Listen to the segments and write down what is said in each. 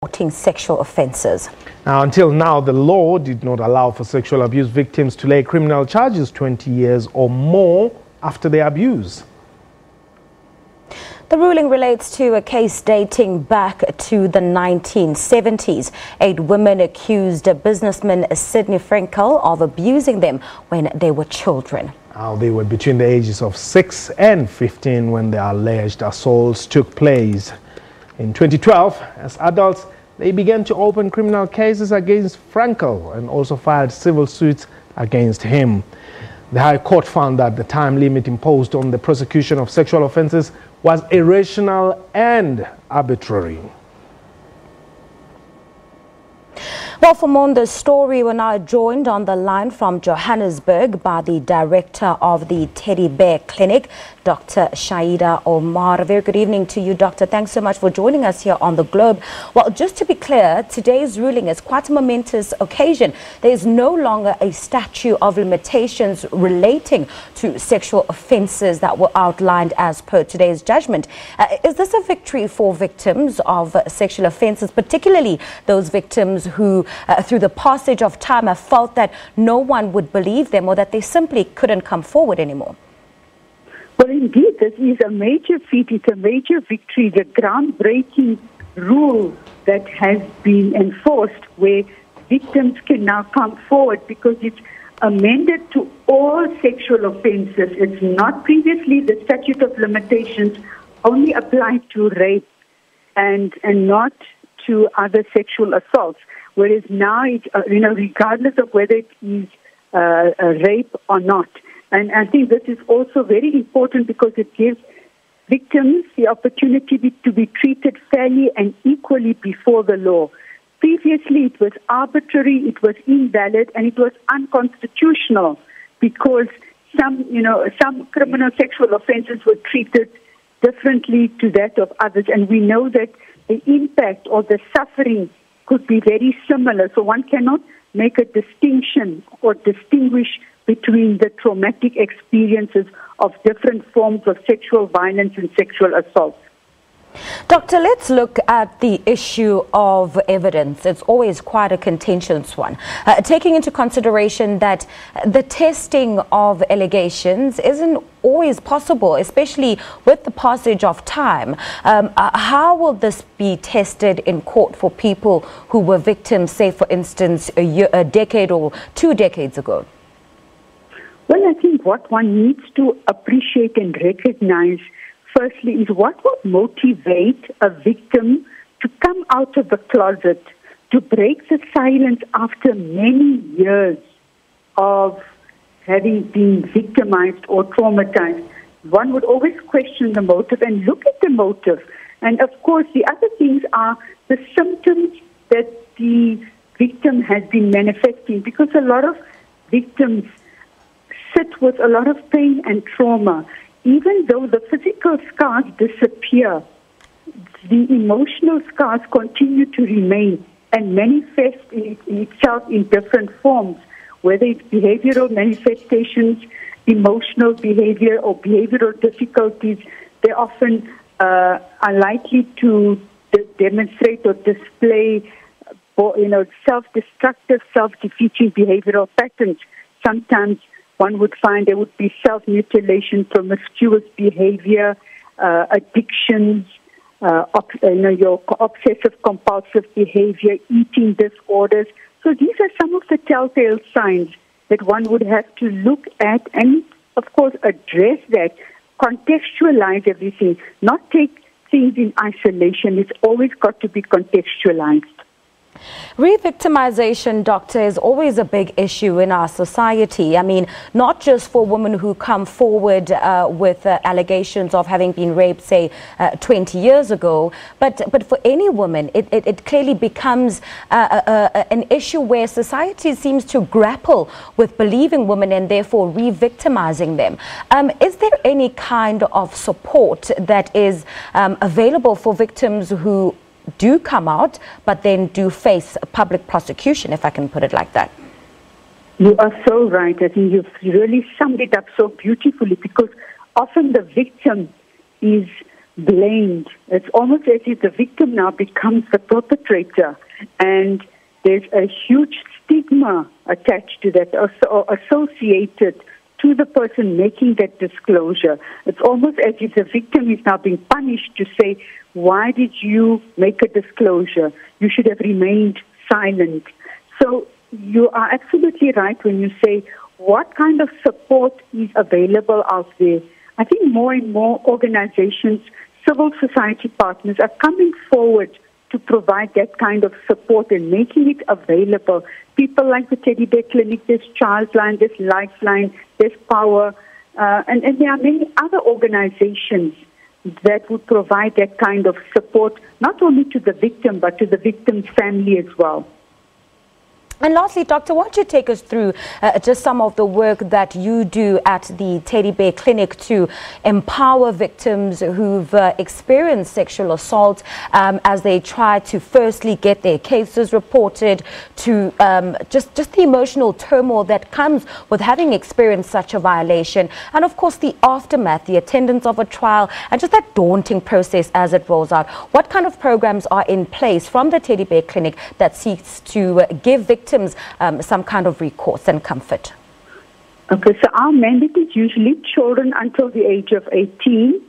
reporting sexual offences. Now, until now, the law did not allow for sexual abuse victims to lay criminal charges 20 years or more after their abuse. The ruling relates to a case dating back to the 1970s. 8 women accused businessman Sidney Frankel of abusing them when they were children. Now, they were between the ages of 6 and 15 when the alleged assaults took place. In 2012, as adults, they began to open criminal cases against Frankel and also filed civil suits against him. The High Court found that the time limit imposed on the prosecution of sexual offences was irrational and arbitrary. Well, for more on this story, we're now joined on the line from Johannesburg by the director of the Teddy Bear Clinic, Dr. Shaida Omar. Very good evening to you, Doctor. Thanks so much for joining us here on The Globe. Well, just to be clear, today's ruling is quite a momentous occasion. There is no longer a statute of limitations relating to sexual offences that were outlined as per today's judgment. Is this a victory for victims of sexual offences, particularly those victims who through the passage of time have felt that no one would believe them or that they simply couldn't come forward anymore? Well, indeed, this is a major feat. It's a major victory, the groundbreaking rule that has been enforced where victims can now come forward because it's amended to all sexual offences. It's not previously the statute of limitations only applied to rape and not to other sexual assaults. Whereas now, regardless of whether it is a rape or not. And I think this is also very important because it gives victims the opportunity to be treated fairly and equally before the law. Previously, it was arbitrary, it was invalid, and it was unconstitutional because some criminal sexual offences were treated differently to that of others. And we know that the impact or the suffering could be very similar. So one cannot make a distinction or distinguish between the traumatic experiences of different forms of sexual violence and sexual assault. Doctor, let's look at the issue of evidence. It's always quite a contentious one. Taking into consideration that the testing of allegations isn't always possible, especially with the passage of time. How will this be tested in court for people who were victims, say, for instance, a decade or 2 decades ago? Well, I think what one needs to appreciate and recognize firstly is what would motivate a victim to come out of the closet, to break the silence after many years of having been victimized or traumatized. One would always question the motive and look at the motive. And of course, the other things are the symptoms that the victim has been manifesting, because a lot of victims sit with a lot of pain and trauma. Even though the physical scars disappear, the emotional scars continue to remain and manifest in itself in different forms, whether it's behavioral manifestations, emotional behavior, or behavioral difficulties. They often are likely to demonstrate or display self-destructive, self-defeating behavioral patterns. Sometimes one would find there would be self-mutilation, promiscuous behavior, addictions, your obsessive-compulsive behavior, eating disorders. So these are some of the telltale signs that one would have to look at and, of course, address that, contextualize everything, not take things in isolation. It's always got to be contextualized. Re-victimization, Doctor, is always a big issue in our society. I mean, not just for women who come forward with allegations of having been raped, say, 20 years ago, but for any woman, it clearly becomes an issue where society seems to grapple with believing women and therefore re-victimizing them. Is there any kind of support that is available for victims who do come out, but then do face public prosecution, if I can put it like that? You are so right. I think you've really summed it up so beautifully, because often the victim is blamed. It's almost as if the victim now becomes the perpetrator, and there's a huge stigma attached to that, or associated to the person making that disclosure. It's almost as if the victim is now being punished to say, why did you make a disclosure? You should have remained silent. So you are absolutely right when you say, what kind of support is available out there? I think more and more organizations, civil society partners are coming forward to provide that kind of support and making it available. People like the Teddy Bear Clinic, there's Childline, there's Lifeline, there's Power, and there are many other organizations that would provide that kind of support, not only to the victim, but to the victim's family as well. And lastly, Doctor, why don't you take us through just some of the work that you do at the Teddy Bear Clinic to empower victims who've experienced sexual assault as they try to firstly get their cases reported, to just the emotional turmoil that comes with having experienced such a violation, and of course the aftermath, the attendance of a trial, and just that daunting process as it rolls out. What kind of programs are in place from the Teddy Bear Clinic that seeks to give victims some kind of recourse and comfort? Okay, so our mandate is usually children until the age of 18,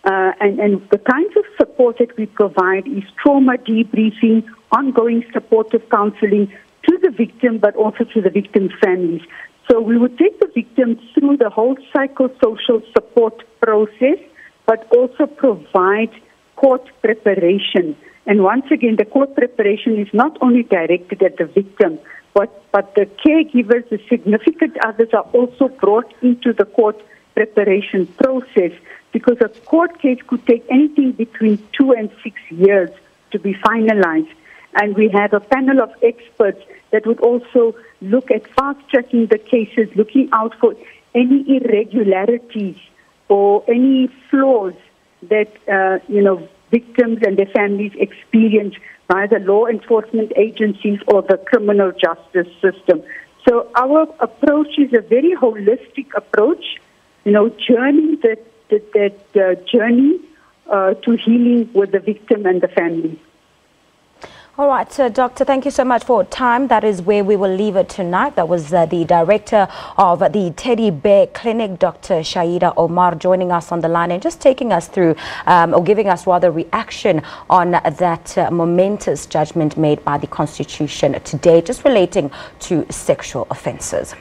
and the kinds of support that we provide is trauma debriefing, ongoing supportive counseling to the victim, but also to the victim's families. So we would take the victim through the whole psychosocial support process, but also provide court preparation. And once again, the court preparation is not only directed at the victim, but the caregivers, the significant others are also brought into the court preparation process, because a court case could take anything between 2 and 6 years to be finalized. And we have a panel of experts that would also look at fast-tracking the cases, looking out for any irregularities or any flaws that, victims and their families experience by the law enforcement agencies or the criminal justice system. So our approach is a very holistic approach, journey to healing with the victim and the family. All right, so Doctor, thank you so much for your time. That is where we will leave it tonight. That was the director of the Teddy Bear Clinic, Dr. Shaida Omar, joining us on the line and just taking us through, or giving us rather reaction on that momentous judgment made by the Constitution today, just relating to sexual offences.